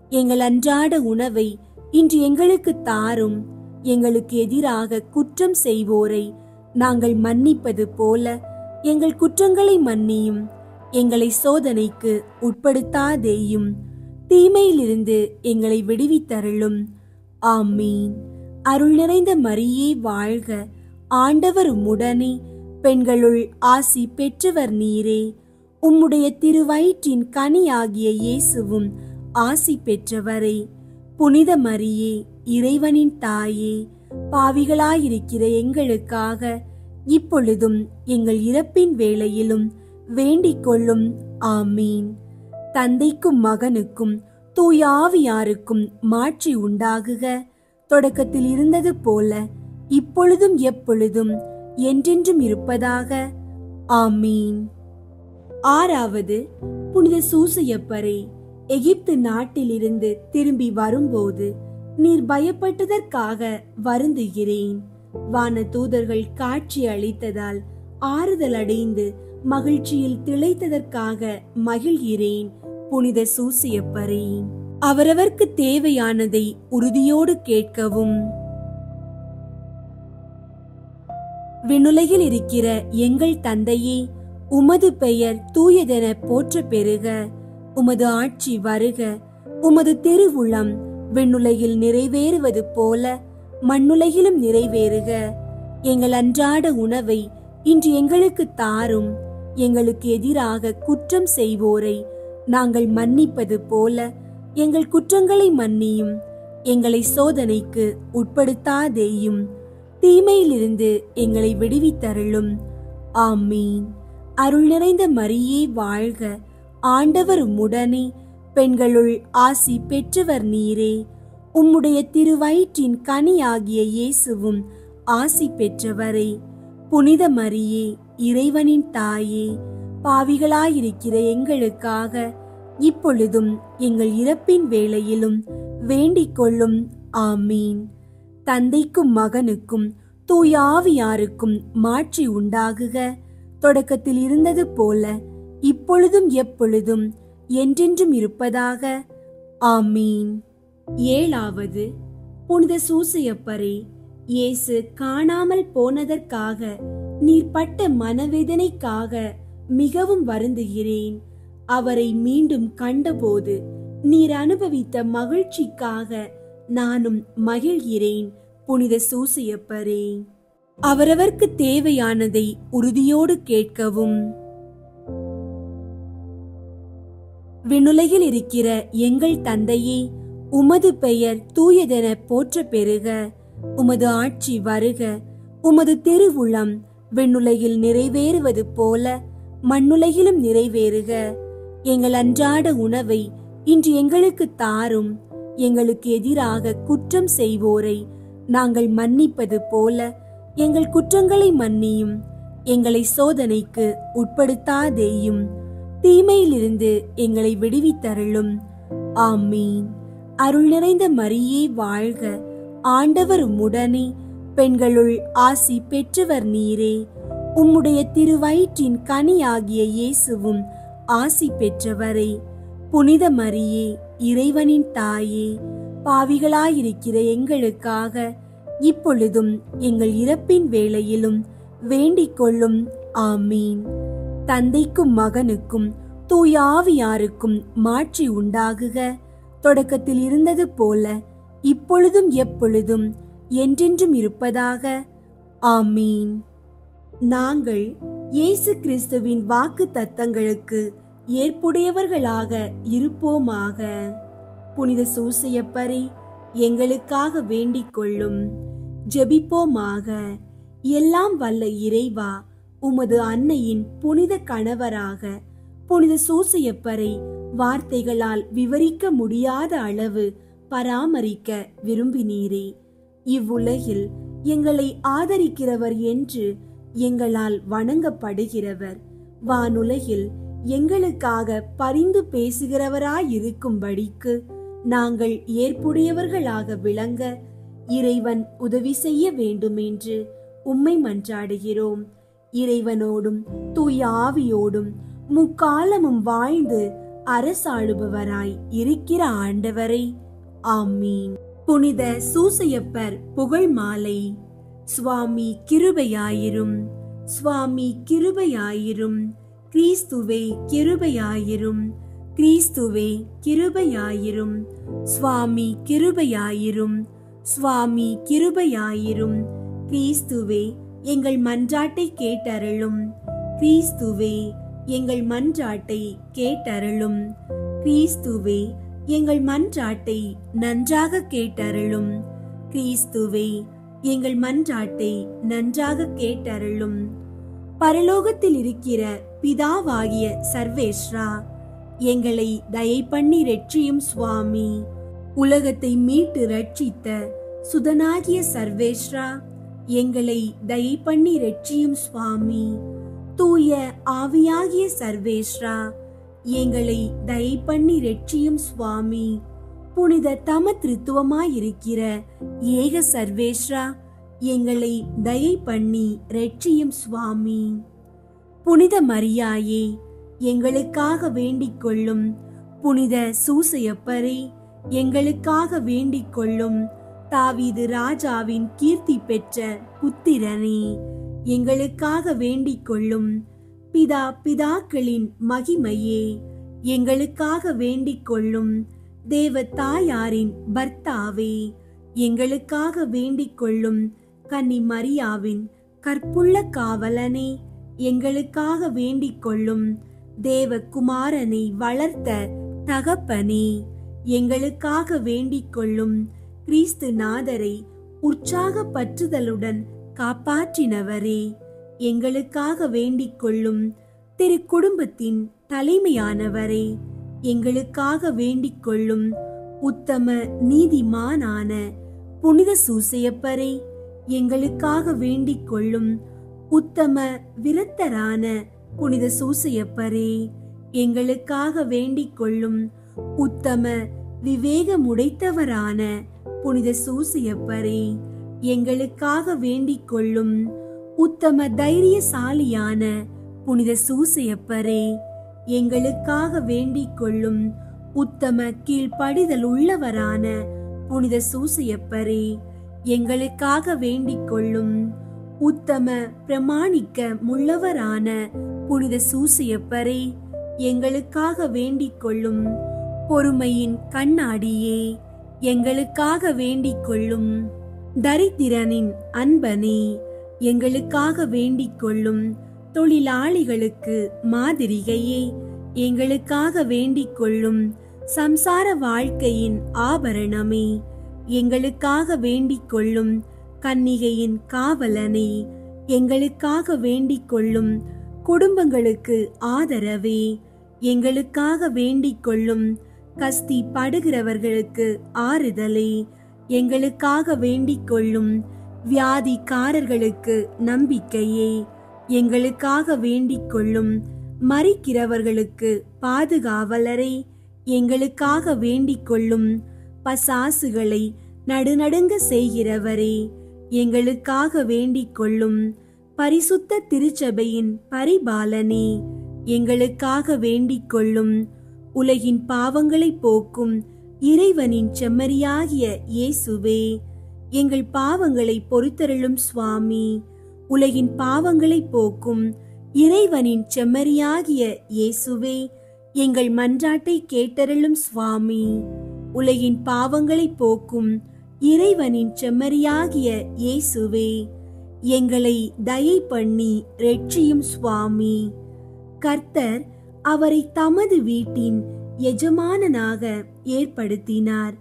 எங்கள் அன்றாட உணவை இன்று எங்களுக்கு தாரும். எங்களுக்கு எதிராக குற்றம் செய்வோரை நாங்கள் மன்னிப்பது போல எங்கள் குற்றங்களை மன்னியும். எங்களை சோதனைக்கு உட்படுத்தாதேயும். தீமையிலிருந்து எங்களை விடுவித்தருளும். ஆமீன். அருள் நிறைந்த மரியே வாழ்க. ஆண்டவர் உம்முடனே, பெண்களுள் ஆசி பெற்றவர் நீரே. உம்முடைய திருவயிற்றின் கனியாகிய இயேசுவும் ஆசி பெற்றவரே. புனித மரியே, இறைவனின் தாயே, பாவிகளாயிருக்கிற எங்களுக்காக இப்பொழுதும் எங்கள் இறப்பின் வேளையிலும் வேண்டிக் கொள்ளும். ஆமீன். தந்தைக்கும் மகனுக்கும் தூய ஆவியாருக்கும் மாட்சி உண்டாகுக. தொடக்கத்தில் இருந்தது போல இப்பொழுதும் எப்பொழுதும் என்றென்றும் இருப்பதாக. ஆமீன். ஆறாவது, புனித சூசையப்பரே, எகிப்து நாட்டிலிருந்து திரும்பி வரும்போது நீர் பயப்பட்டதற்காக வருந்துகிறேன். வான தூதர்கள் காட்சி அளித்ததால் ஆறுதல் அடைந்து மகிழ்ச்சியில் திளைத்ததற்காக மகிழ்கிறேன் புனித சூசையப்பரே. அவரவர்க்கு தேவையானதை உறுதியோடு கேட்கவும். விண்ணுலகில் இருக்கிற எங்கள் தந்தையே, உமது பெயர் தூயதென போற்ற பெறுக. உமது ஆட்சி வருக. உமது திருவுளம் விண்ணுலகில் நிறைவேறுவது போல மண்ணுலகிலும் நிறைவேறுக. எங்கள் அன்றாட உணவை இன்று எங்களுக்கு தாரும். எங்களுக்கு எதிராக குற்றம் செய்வோரை நாங்கள் மன்னிப்பது போல எங்கள் குற்றங்களை மன்னியும். எங்களை சோதனைக்கு உட்படுத்தாதேயும். தீமையிலிருந்து எங்களை விடுவித்தருளும். ஆமீன். அருள் நிறைந்த மரியே வாழ்க. ஆண்டவர் உம்முடனே, பெண்களுள் ஆசி பெற்றவர் நீரே. உம்முடைய திருவயிற்றின் கனியாகிய இயேசுவும் ஆசி பெற்றவரே. புனித மரியே, இறைவனின் தாயே, பாவிகளாயிருக்கிற எங்களுக்காக இப்பொழுதும் எங்கள் இறப்பின் வேளையிலும் வேண்டிக் கொள்ளும். ஆமீன். தந்தைக்கும் மகனுக்கும் தூய ஆவியாருக்கும் மாட்சி உண்டாகுக. தொடக்கத்தில் இருந்தது போல இப்பொழுதும் எப்பொழுதும் என்றென்றும் இருப்பதாக. ஆமீன். ஏழாவது, புனித சூசையப்பரே, இயேசு காணாமல் போனதற்காக நீர் பட்ட மனவேதனைக்காக மிகவும் வருந்துகிறேன். அவரை மீண்டும் கண்டபோது நீர் அனுபவித்த மகிழ்ச்சிக்காக நானும் மகிழ்கிறேன் புனித சூசையப்பரே. அவரவர்க்கு தேவையானதை உறுதியோடு கேட்கவும். விண்ணுலகில் இருக்கிற எங்கள் தந்தையே, உமது பெயர் தூயதென போற்ற பெறுக. உமது ஆட்சி வருக. உமது திருவுளம் விண்ணுலகில் நிறைவேறுவது போல மண்ணுலகிலும் நிறைவேறுக. எங்கள் அன்றாட உணவை இன்று எங்களுக்கு தாரும். எங்களுக்கு எதிராக குற்றம் செய்வோரை நாங்கள் மன்னிப்பது போல எங்கள் குற்றங்களை மன்னியும். எங்களை சோதனைக்கு உட்படுத்தாதேயும். தீமையிலிருந்து எங்களை விடுவித்தருளும். ஆமீன். அருள் நிறைந்த மரியே வாழ்க. ஆண்டவர் உம்முடனே, பெண்களுள் ஆசி பெற்றவர் நீரே. உம்முடைய திருவயிற்றின் கனியாகிய இயேசுவும் ஆசி பெற்றவரே. புனித மரியே, இறைவனின் தாயே, பாவிகளாயிருக்கிற எங்களுக்காக இப்பொழுதும் எங்கள் இறப்பின் வேளையிலும் வேண்டிக் கொள்ளும். ஆமீன். தந்தைக்கும் மகனுக்கும் தூய ஆவியாருக்கும் மாட்சி உண்டாகுக. தொடக்கத்தில் இருந்தது போல இப்பொழுதும் எப்பொழுதும் என்றென்றும் இருப்பதாக. ஆமீன். நாங்கள் இயேசு கிறிஸ்துவின் வாக்கு தத்தங்களுக்கு ஏற்புடையவர்களாக இருப்போமாக. புனித சூசையப்பரே, எங்களுக்காக வேண்டிக் கொள்ளும். ஜெபிப்போமாக. எல்லாம் வல்ல இறைவா, உமது அன்னையின் புனித கணவராக புனித சூசையப்பரை வார்த்தைகளால் விவரிக்க முடியாத அளவு பராமரிக்க விரும்பினீரே. இவ்வுலகில் எங்களை ஆதரிக்கிறவர் என்று எங்களால் வணங்கப்படுகிறவர், வானுலகில் எங்களுக்காக பரிந்து பேசுகிறவராயிருக்கும்படிக்கு நாங்கள் ஏற்புடையவர்களாக விளங்க இறைவன் உதவி செய்ய வேண்டுமென்று உம்மை மன்றாடுகிறோம். இறைவனோடும் தூய ஆவியோடும் முக்காலமும் வாழ்ந்து அரசாளுபவராய் இருக்கிற ஆண்டவரை, ஆமீன். புனித சூசையப்பர் புகழ் மாலை. சுவாமி கிருபையாயிரும், சுவாமி கிருபையாயிரும், கிறிஸ்துவே கிருபையாயிரும், கிறிஸ்துவே கிருபையாயிரும், சுவாமி கிருபையாயிரும், சுவாமி கிருபையாயிரும், கிறிஸ்துவே எங்கள் மன்றாட்டை கேட்டருளும், கிறிஸ்துவே எங்கள் மன்றாட்டை கேட்டருளும், கிறிஸ்துவே எங்கள் மன்றாட்டை நன்றாக கேட்டருளும், கிறிஸ்துவே எங்கள் மன்றாட்டை நன்றாக கேட்டருளும். பரலோகத்தில் இருக்கிற பிதாவாகிய சர்வேஸ்வரா, எங்களை தயை பண்ணி ரட்சியும் சுவாமி. உலகத்தை மீட்டு ரட்சித்த சுதனாகிய சர்வேஸ்வரா, எங்களை தயை பண்ணி ரட்சியும் சுவாமி. தூய ஆவியாகிய சர்வேஸ்வரா, எங்களை தயை பண்ணி ரட்சியும் சுவாமி. புனித தம திருத்துவமாயிருக்கிற ஏக சர்வேஸ்வரா, எங்களை தயை பண்ணி ரட்சியும் சுவாமி. புனித மரியாயே, எங்களுக்காக வேண்டிக் கொள்ளும். புனித சூசையப்பரே, எங்களுக்காக வேண்டிக் கொள்ளும். தாவீது ராஜாவின் கீர்த்தி பெற்ற புத்திரனே, எங்களுக்காக வேண்டிக் கொள்ளும். பிதாக்களின் மகிமையே, எங்களுக்காக வேண்டிக் கொள்ளும். தேவ தாயாரின் பர்த்தாவே, எங்களுக்காக வேண்டிக் கொள்ளும். கன்னி மரியாவின் கற்புள்ள காவலனே, எங்களுக்காக வேண்டிக் கொள்ளும். தேவ குமாரனை வளர்த்த தகப்பனே, எங்களுக்காக வேண்டிக் கொள்ளும். கிறிஸ்து நாதரை உற்சாக பற்றுதலுடன் காப்பாற்றினவரே, எங்களுக்காக வேண்டிக் கொள்ளும். திரு குடும்பத்தின் தலைமையானவரே, எங்களுக்காக வேண்டிக் கொள்ளும். உத்தம நீதிமானான புனித சூசையப்பரே, எங்களுக்காக வேண்டிக் கொள்ளும். உத்தம விரத்தரான புனித சூசையப்பரே, எங்களுக்காக வேண்டிக் கொள்ளும். உத்தம விவேகமுடைத்தவரான புனித சூசையப்பரே, எங்களுக்காக வேண்டிக் கொள்ளும். உத்தம தைரியசாலியான புனித சூசையப்பரே, எங்களுக்காக வேண்டிக் கொள்ளும். உத்தம கீழ்ப்படிதல் உள்ளவரான புனித சூசையப்பரே, எங்களுக்காக வேண்டிக் கொள்ளும். உத்தம பிரமாணிக்க முள்ளவரான புனித சூசையப்பரே, எங்களுக்காக வேண்டிக் கொள்ளும். பொறுமையின் கண்ணாடியே, எங்களுக்காக வேண்டிக் கொள்ளும். தரித்திரனின் அன்பனே, எங்களுக்காக வேண்டிக் கொள்ளும். தொழிலாளிகளுக்கு மாதிரிகையே, எங்களுக்காக வேண்டிக் கொள்ளும். சம்சார வாழ்க்கையின் ஆபரணமே, எங்களுக்காக வேண்டிக் கொள்ளும். கன்னிகையின் காவலனே, எங்களுக்காக வேண்டிக் கொள்ளும். குடும்பங்களுக்கு ஆதரவே, எங்களுக்காக வேண்டிக் கொள்ளும். கஸ்தி படுகிறவர்களுக்கு ஆறுதலே, எங்களுக்காக வேண்டிக் கொள்ளும். வியாதிக்காரர்களுக்கு நம்பிக்கையே, எங்களுக்காக வேண்டிக் கொள்ளும். மரிக்கிறவர்களுக்கு பாதுகாவலரே, எங்களுக்காக வேண்டிக் கொள்ளும். பசாசுகளை நடுநடுங்க செய்கிறவரே, எங்களுக்காக வேண்டிக் கொள்ளும். பரிசுத்த திருச்சபையின் பரிபாலனே, எங்களுக்காக வேண்டிக் கொள்ளும். உலகின் பாவங்களை போக்கும் இறைவனின் செம்மறியாகிய இயேசுவே, எங்கள் பாவங்களை பொறுத்தருளும் சுவாமி. உலகின் பாவங்களை போக்கும் இறைவனின் செம்மறியாகிய இயேசுவே, எங்கள் மன்றாட்டை கேட்டருளும் சுவாமி. உலகின் பாவங்களை போக்கும் இறைவனின் செம்மறியாகிய இயேசுவே, எங்களை தயை பண்ணி ரட்சியும் சுவாமி. கர்த்தர் அவரை தமது வீட்டின் எஜமானனாக ஏற்படுத்தினார்.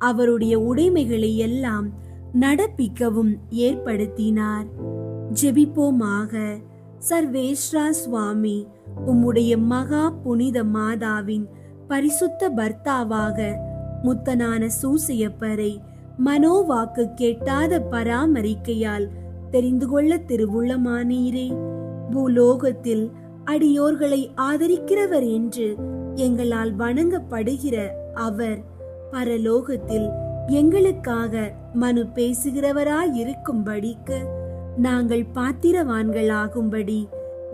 அவருடைய உடைமைகளை எல்லாம் நடப்பிக்கவும் ஏற்படுத்தினார். ஜெபிப்போமாக. சர்வேஸ்வரா சுவாமி, உம்முடைய மகா புனித மாதாவின் பரிசுத்த பர்த்தாவாக முத்தனான சூசையப்பரை மனோவாக்கு கெட்டாத பராமரிக்கையால் தெரிந்து கொள்ள திருவுள்ளமானீரே. பூலோகத்தில் அடியோர்களை ஆதரிக்கிறவர் என்று எங்களால் வணங்கப்படுகிற அவர் பரலோகத்தில் எங்களுக்காக மனு பேசுகிறவராயிருக்கும்படிக்கு நாங்கள் பாத்திரவான்களாகும்படி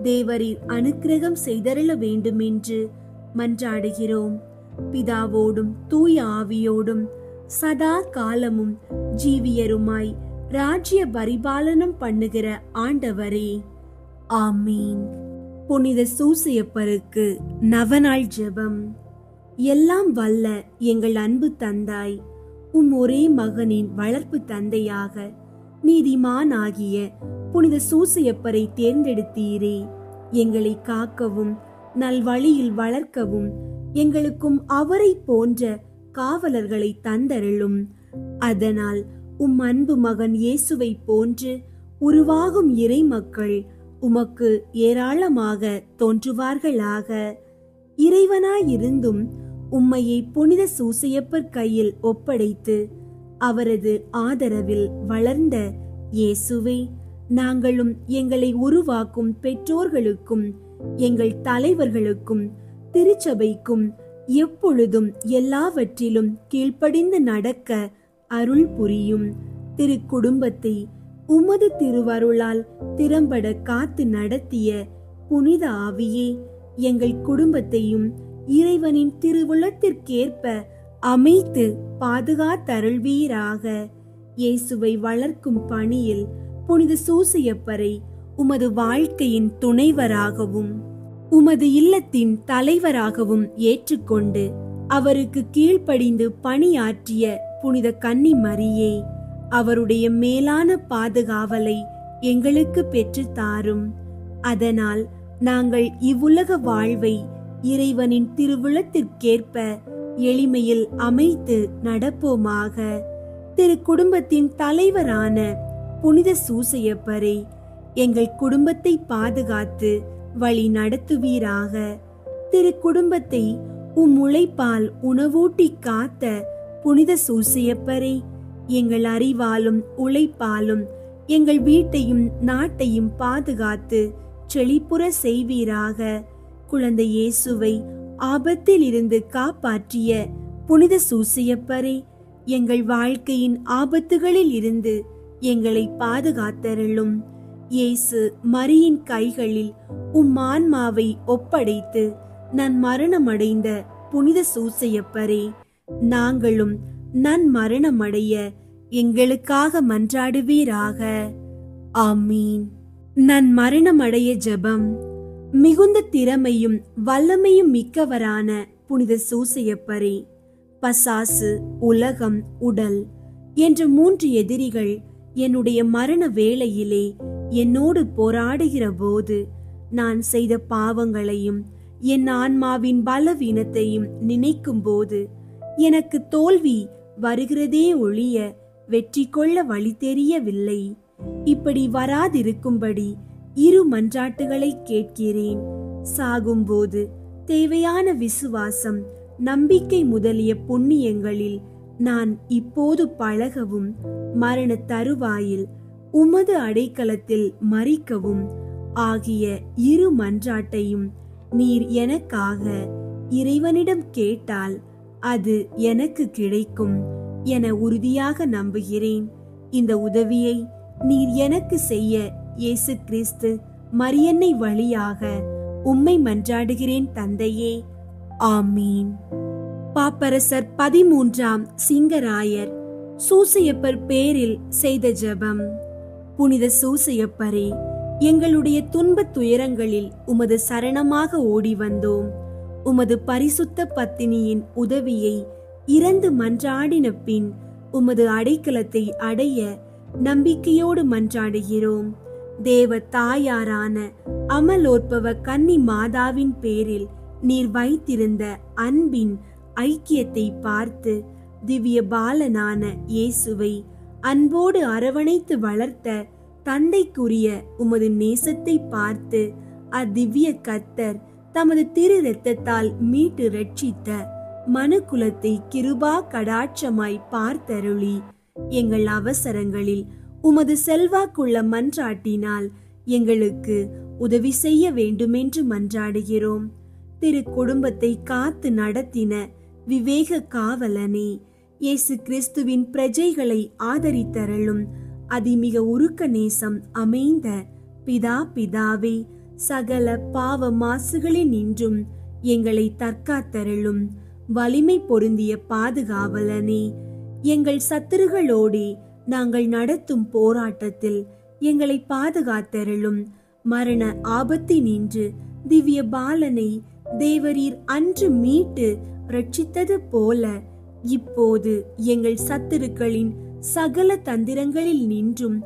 தேவரீர் அனுக்கிரகம் செய்தருள வேண்டுமென்று மன்றாடுகிறோம். பிதாவோடும் தூய ஆவியோடும் சதா காலமும் ஜீவியருமாய் ராஜ்ய பரிபாலனம் பண்ணுகிற ஆண்டவரே, ஆமீன். புனித சூசையப்பருக்கு நவநாள் ஜெபம். எல்லாம் வல்ல எங்கள் அன்பு தந்தாய், ஒரே மகனின் வளர்ப்பு தந்தையாக நீதிமானாகிய புனித சூசையப்பரை தேர்ந்தெடுத்தீரே. எங்களை காக்கவும் நல்வழியில் வளர்க்கவும் எங்களுக்கும் அவரை போன்ற காவலர்களை தந்தருளும். அதனால் அன்பு மகன் இயேசுவை போன்று உருவாகும் இறை மக்கள் உமக்கு ஏராளமாக தோன்றுவார்களாக. இறைவனாயிருந்தும் உம்மையை புனித சூசையப்பர் கையில் ஒப்படைத்து அவரது ஆதரவில் வளர்ந்த இயேசுவே, நாங்களும் எங்களை உருவாக்கும் பெற்றோர்களுக்கும் எங்கள் தலைவர்களுக்கும் திருச்சபைக்கும் எப்பொழுதும் எல்லாவற்றிலும் கீழ்ப்படிந்து நடக்க அருள் புரியும். திரு குடும்பத்தை உமது திருவருளால் திறம்பட காத்து நடத்திய புனித ஆவியே, எங்கள் குடும்பத்தையும் இறைவனின் திருவுளத்திற்கேற்ப அமைத்து பாதுகாத்தருள்வீராக. இயேசுவை வளர்க்கும் பணியில் புனித சூசையப்பரை உமது வாழ்க்கையின் துணைவராகவும் உமது இல்லத்தின் தலைவராகவும் ஏற்றுக்கொண்டு அவருக்கு கீழ்ப்படிந்து பணியாற்றிய புனித கன்னி மரியே, அவருடைய மேலான பாதுகாவலை எங்களுக்கு பெற்று தாரும். அதனால் நாங்கள் இவ்வுலக வாழ்வை இறைவனின் திருவுளத்திற்கேற்ப எளிமையில் அமைத்து நடப்போமாக. திரு குடும்பத்தின் தலைவரான புனித சூசையப்பரை எங்கள் குடும்பத்தை பாதுகாத்து வழி நடத்துவீராக. திரு குடும்பத்தை உழைப்பால் உணவூட்டி காத்த புனித சூசையப்பரை எங்கள் அறிவாலும் உழைப்பாலும் எங்கள் வீட்டையும் நாட்டையும் பாதுகாத்து செழிப்புற செய்வீராக. குழந்தை இயேசுவை ஆபத்தில் இருந்து காப்பாற்றிய புனித சூசையப்பரை எங்கள் வாழ்க்கையின் ஆபத்துகளில் இருந்து எங்களை பாதுகாத்தருளும். இயேசு மரியின் கைகளில் ஆன்மாவை ஒப்படைத்து நன்மரணமடைந்த புனித சூசையப்பரே, நாங்களும் நன்மரணமடைய எங்களுக்காக மன்றாடுவீராக. ஆமீன். நன்மரணமடைய ஜெபம். மிகுந்த திறமையும் வல்லமையும் மிக்கவரான புனித சூசையப்பரே, பசாசு, உலகம், உடல் என்ற 3 எதிரிகள் என்னுடைய மரண வேளையிலே என்னோடு போராடுகிற போது நான் செய்த பாவங்களையும் என் ஆன்மாவின் பலவீனத்தையும் நினைக்கும் போது எனக்கு தோல்வி வருகிறதே ஒழிய வெற்றி கொள்ள வழி தெரியவில்லை. இப்படி வராதிருக்கும்படி 2 மன்றாட்டுகளை கேட்கிறேன். சாகும்போது தேவையான விசுவாசம், நம்பிக்கை முதலிய புண்ணியங்களில் நான் இப்போது பழகவும் மரண தருவாயில் உமது அடைக்கலத்தில் மரிக்கவும் ஆகிய 2 மன்றாட்டையும் நீர் எனக்காக இறைவனிடம் கேட்டால் அது எனக்கு கிடைக்கும் என உறுதியாக நம்புகிறேன். இந்த உதவியை நீர் எனக்கு செய்ய இயேசு கிறிஸ்து மரியன்னை வழியாக உம்மை மன்றாடுகிறேன் தந்தையே. ஆமீன். பாப்பரசர் 13ஆம் சிங்கராயர் சூசையப்பர் பேரில் செய்த ஜெபம். புனித சூசையப்பரே, எங்களுடைய துன்பத் துயரங்களில் உமது சரணமாக ஓடி வந்தோம். உமது பரிசுத்த பத்தினியின் உதவியை இறந்து மன்றாடின பின் உமது அடைக்கலத்தை அடைய நம்பிக்கையோடு மன்றாடுகிறோம். தேவ தாயாரான அமலோற்பவ கன்னி மாதாவின் பேரில் நீர் வைத்திருந்த அன்பின் ஐக்கியத்தை பார்த்து திவ்ய பாலனான இயேசுவை அன்போடு அரவணைத்து வளர்த்த தந்தைக்குரிய உமது நேசத்தை பார்த்து அத்திவ்ய கர்த்தர் தமது திரு இரத்தத்தால் மீட்டு ரட்சித்த மனுக்குலத்தை கிருபா கடாட்சமாய் பார்த்தருளி எங்கள் அவசரங்களில் உமது செல்வாக்குள்ள மன்றாட்டினால் எங்களுக்கு உதவி செய்ய வேண்டுமென்று மன்றாடுகிறோம். திரு குடும்பத்தை காத்து நடத்தின விவேக காவலனே, இயேசு கிறிஸ்துவின் பிரஜைகளை ஆதரித்தருளும் அதிமிக உருக்க நேசம் அமைந்த பிதாவே, சகல பாவ மாசுகளில் நின்றும் எங்களை தற்காத்தருளும் வலிமை பொருந்திய பாதுகாவலனே, எங்கள் சத்துருகளோடே நாங்கள் நடத்தும் போராட்டத்தில் எங்களை பாதுகாத்தருளும் மரண ஆபத்தினின்று திவ்ய பாலனை தேவரீர் அன்று மீட்டு ரட்சித்தது போல இப்போது எங்கள் சத்துருக்களின் சகல தந்திரங்களில் நின்றும்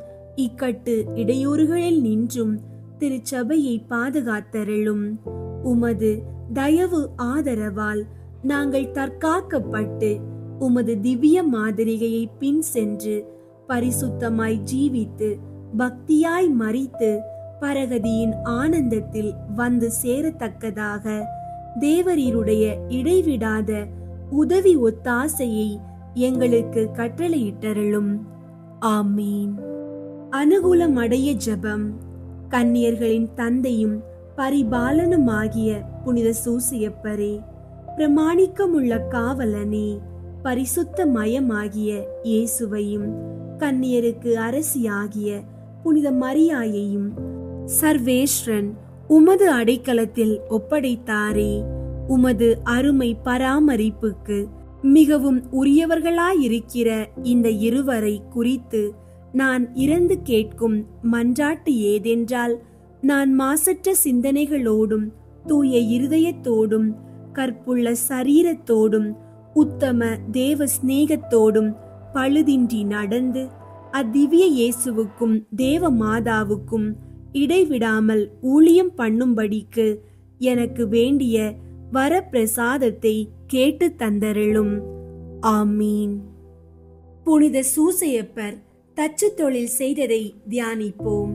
இக்கட்டு இடையூறுகளில் நின்றும் திருச்சபையை பாதுகாத்தருளும். உமது தயவு ஆதரவால் நாங்கள் தற்காக்கப்பட்டு உமது திவ்ய மாதிரிகையை பின் சென்று பரிசுத்தமாய் ஜீவித்து பக்தியாய் மரித்து பரகதியின் ஆனந்தத்தில் வந்து சேரத்தக்கதாக தேவரீருடைய இடைவிடாத உதவி ஒத்தாசையை எங்களுக்கு கட்டளையிட்டருளும். ஆமீன். அனுகூலம் அடைய ஜெபம். கன்னியர்களின் தந்தையும் பரிபாலனுமாகிய புனித சூசியப்பரே, பிரமாணிக்கமுள்ள காவலனே, பரிசுத்த மயமாகிய இயேசுவையும் கன்னியருக்கு அரசியாகிய புனித மரியாயையும் சர்வேஸ்வரன் உமது அடைக்கலத்தில் ஒப்படைத்தாரே, உமது அருமை பராமரிப்புக்கு மிகவும் உரியவர்களாயிருக்கிற இந்த இருவரை குறித்து நான் இறந்து கேட்கும் மன்றாட்டு ஏதென்றால், நான் மாசற்ற சிந்தனைகளோடும் தூய இருதயத்தோடும் கற்புள்ள சரீரத்தோடும் உத்தம தேவ சிநேகத்தோடும் பழுதின்றி நடந்து அத்திவ்ய இயேசுவுக்கும் தேவ மாதாவுக்கும் இடைவிடாமல் ஊழியம் பண்ணும்படிக்கு எனக்கு வேண்டிய வரப்பிரசாதத்தை கேட்டு தந்தருளும். ஆமீன். புனித சூசையப்பர் தச்சு தொழில் செய்ததை தியானிப்போம்.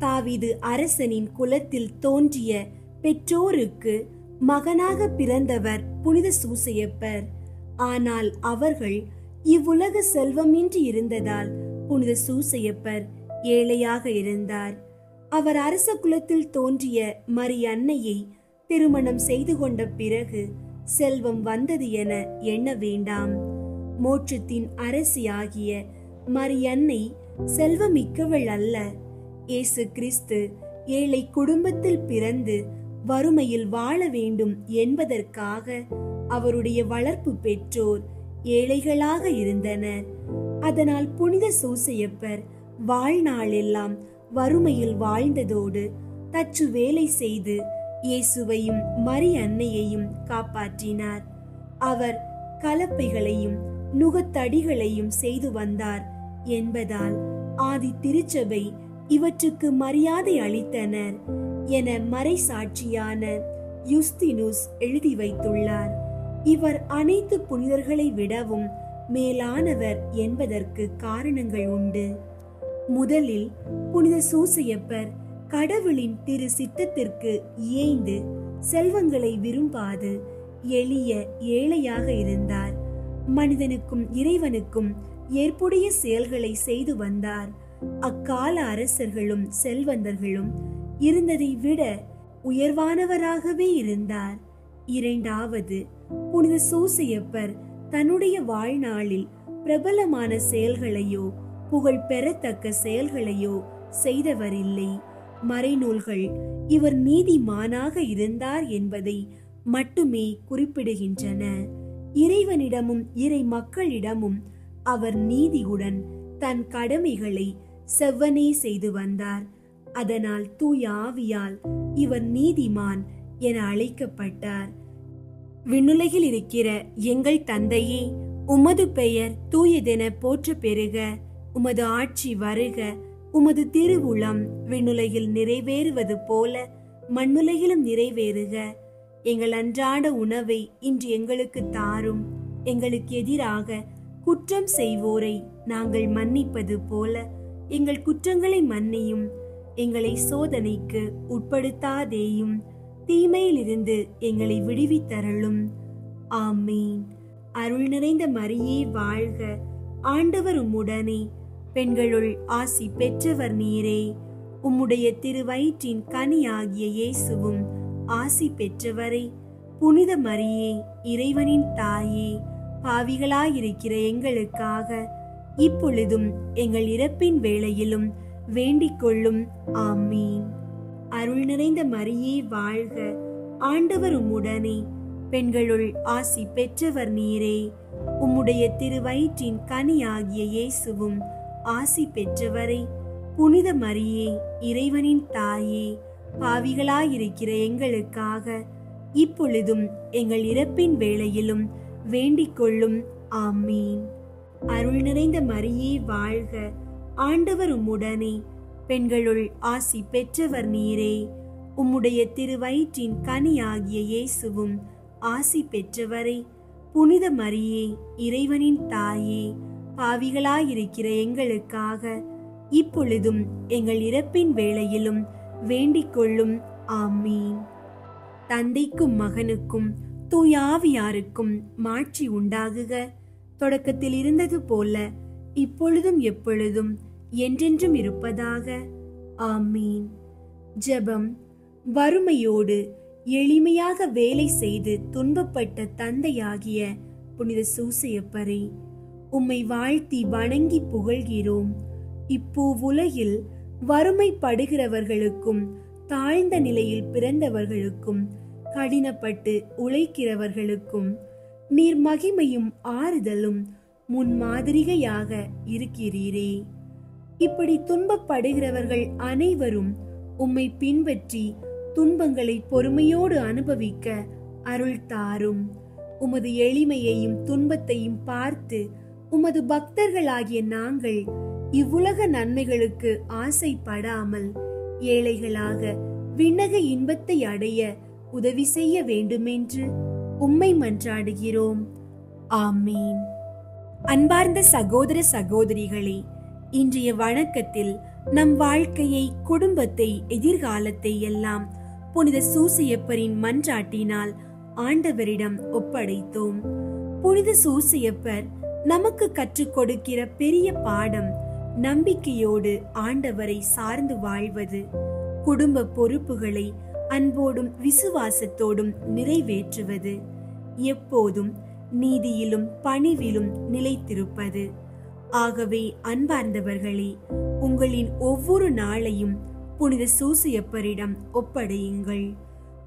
தாவீது அரசனின் குலத்தில் தோன்றிய பெற்றோருக்கு மகனாக பிறந்தவர் புனித சூசையப்பர். ஆனால் அவர்கள் இவ்வுலக செல்வமின்றி இருந்ததால் புனித சூசையப்பர் ஏழையாக இருந்தார். அவர் அரச குலத்தில் தோன்றிய மரியன்னையை திருமணம் செய்து கொண்ட பிறகு செல்வம் வந்தது என எண்ண வேண்டாம். மோட்சத்தின் அரசியாகிய மரியன்னை செல்வமிக்கவள் அல்ல. இயேசு கிறிஸ்து ஏழை குடும்பத்தில் பிறந்து வறுமையில் வாழ வேண்டும் என்பதற்காக அவருடைய வளர்ப்பு பெற்றோர் ஏழைகளாக இருந்தனர். அதனால் புனித சூசையப்பர் வாழ்நாளெல்லாம் வறுமையில் வாழ்ந்ததோடு தச்சு வேலை செய்து இயேசுவையும் மரியன்னையையும் காப்பாற்றினார். அவர் கலப்பைகளையும் நுகத்தடிகளையும் செய்து வந்தார் என்பதால் ஆதி திருச்சபை இவற்றுக்கு மரியாதை அளித்தனர் என மறைசாட்சியான யுஸ்தினுஸ் எழுதி வைத்துள்ளார். இவர் அனைத்து புனிதர்களை விடவும் மேலானவர் என்பதற்கு காரணங்கள் உண்டு. முதலில் புனித சூசையப்பர் கடவுளின் திரு சித்தத்திற்கு இயைந்து செல்வங்களை விரும்பாது எளிய ஏழையாக இருந்தார். மனிதனுக்கும் இறைவனுக்கும் ஏற்புடைய செயல்களை செய்து வந்தார். அக்கால அரசர்களும் செல்வந்தர்களும் இருந்ததை விட உயர்வானவராகவே இருந்தார். இரண்டாவது, புனித சூசையப்பர் தன்னுடைய வாழ்நாளில் பிரபலமான செயல்களையோ புகழ் பெறத்தக்க செயல்களையோ செய்தவரில்லை. மறைநூல்கள் இவர் நீதிமானாக இருந்தார் என்பதை மட்டுமே குறிப்பிடுகின்றன. இறைவனிடமும் இறை மக்களிடமும் அவர் நீதியுடன் தன் கடமைகளை செவ்வனே செய்து வந்தார். அதனால் தூய ஆவியால் இவர் நீதிமான் என அழைக்கப்பட்டார். விண்ணுலகில் இருக்கிற எங்கள் தந்தையே, உமது பெயர் தூயதென போற்ற பெறுக. உமது ஆட்சி வருக. உமது திருவுளம் விண்ணுலகில் நிறைவேறுவது போல மண்ணுலகிலும் நிறைவேறுக. எங்கள் அன்றாட உணவை இன்று எங்களுக்கு தாரும். எங்களுக்கு எதிராக குற்றம் செய்வோரை நாங்கள் மன்னிப்பது போல எங்கள் குற்றங்களை மன்னியும், எங்களை சோதனைக்கு உட்படுத்தாதேயும், தீமையிலிருந்து எங்களை விடுவித்தருளும். ஆமீன். அருள் நிறைந்த மரியே வாழ்க, ஆண்டவர் உம்முடனே, பெண்களுள் ஆசி பெற்றவர் நீரே. உம்முடைய திருவயிற்றின் கனியாகிய இயேசுவும் ஆசி பெற்றவரே. புனித மரியே, இறைவனின் தாயே, பாவிகளாயிருக்கிற எங்களுக்காக இப்பொழுதும் எங்கள் இறப்பின் வேளையிலும் வேண்டிக் கொள்ளும். ஆமீன். அருள் நிறைந்த மரியே வாழ்க, ஆண்டவர் உம்முடனே, பெண்களுள் ஆசி பெற்றவர் நீரே. உம்முடைய திருவயிற்றின் கனியாகிய இயேசுவும் ஆசி பெற்றவரே. புனித மரியே, இறைவனின் தாயே, பாவிகளாயிருக்கிற எங்களுக்காக இப்பொழுதும் எங்கள் இறப்பின் வேளையிலும் வேண்டிக் கொள்ளும். ஆமீன். அருள் நிறைந்த மரியே வாழ்க, ஆண்டவர் உம்முடனே, பெண்களுள் ஆசி பெற்றவர் நீரே. உம்முடைய திருவயிற்றின் கனியாகிய இயேசுவும் ஆசி பெற்றவரே. புனித மரியே, இறைவனின் தாயே, பாவிகளாயிருக்கிற எங்களுக்காக இப்பொழுதும் எங்கள் இறப்பின் வேளையிலும் வேண்டிக் கொள்ளும். ஆமீன். தந்தைக்கும் மகனுக்கும் தூயாவியாருக்கும் மாட்சி உண்டாகுக. தொடக்கத்தில் இருந்தது போல இப்பொழுதும் எப்பொழுதும் என்றென்றும் இருப்பதாக. ஆமீன். ஜெபம். வறுமையோடு எளிமையாக வேலை செய்து துன்பப்பட்ட தந்தையாகிய புனித சூசையப்பரே, உம்மை வாழ்த்தி வணங்கி புகழ்கிறோம். இப்பூவுலகில் வறுமைப்படுகிறவர்களுக்கும் தாழ்ந்த நிலையில் பிறந்தவர்களுக்கும் கடினப்பட்டு உழைக்கிறவர்களுக்கும் நீர் மகிமையும் ஆறுதலும் முன்மாதிரிகையாக இருக்கிறீரே. இப்படி துன்பப்படுகிறவர்கள் அனைவரும் உம்மை பின்பற்றி துன்பங்களை பொறுமையோடு அனுபவிக்க அருள் தாரும். உமது எளிமையையும் துன்பத்தையும் பார்த்து உமது பக்தர்களாகிய நாங்கள் இவ்வுலக நன்மைகளுக்கு ஆசைப்படாமல் ஏழைகளாக விண்ணக இன்பத்தை அடைய உதவி செய்ய வேண்டுமென்று உம்மை மன்றாடுகிறோம். ஆமீன். அன்பார்ந்த சகோதர சகோதரிகளே, இன்றைய வணக்கத்தில் நம் வாழ்க்கையை, குடும்பத்தை, எதிர்காலத்தை எல்லாம் புனித சூசையப்பரின் மன்றாட்டினால் ஆண்டவரிடம் ஒப்படைத்தோம். புனித சூசையப்பர் நமக்கு கற்றுக் கொடுக்கிற பெரிய பாடம் நம்பிக்கையோடு ஆண்டவரை சார்ந்து வாழ்வது, குடும்ப பொறுப்புகளை அன்போடும் விசுவாசத்தோடும் நிறைவேற்றுவது, எப்போதும் நீதியிலும் பணிவிலும் நிலைத்திருப்பது. ஆகவே அன்பார்ந்தவர்களே, உங்களின் ஒவ்வொரு நாளையும் புனித சூசையப்பரிடம் ஒப்படையுங்கள்.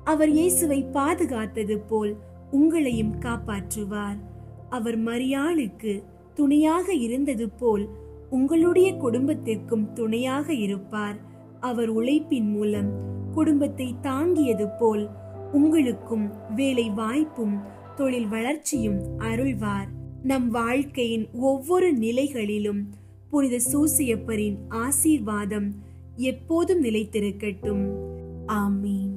அவர் இயேசுவை பாதுகாத்தது போல் உங்களையும் காப்பாற்றுவார். அவர் மரியாளுக்கு துணையாக இருந்தது போல் உங்களுடைய குடும்பத்திற்கும் துணையாக இருப்பார். அவர் உழைப்பின் மூலம் குடும்பத்தை தாங்கியது போல் உங்களுக்கும் வேலை வாய்ப்பும் தொழில் வளர்ச்சியும் அருள்வார். நம் வாழ்க்கையின் ஒவ்வொரு நிலைகளிலும் புனித சூசையப்பரின் ஆசீர்வாதம் எப்போதும் நிலைத்திருக்கட்டும். ஆமீன்.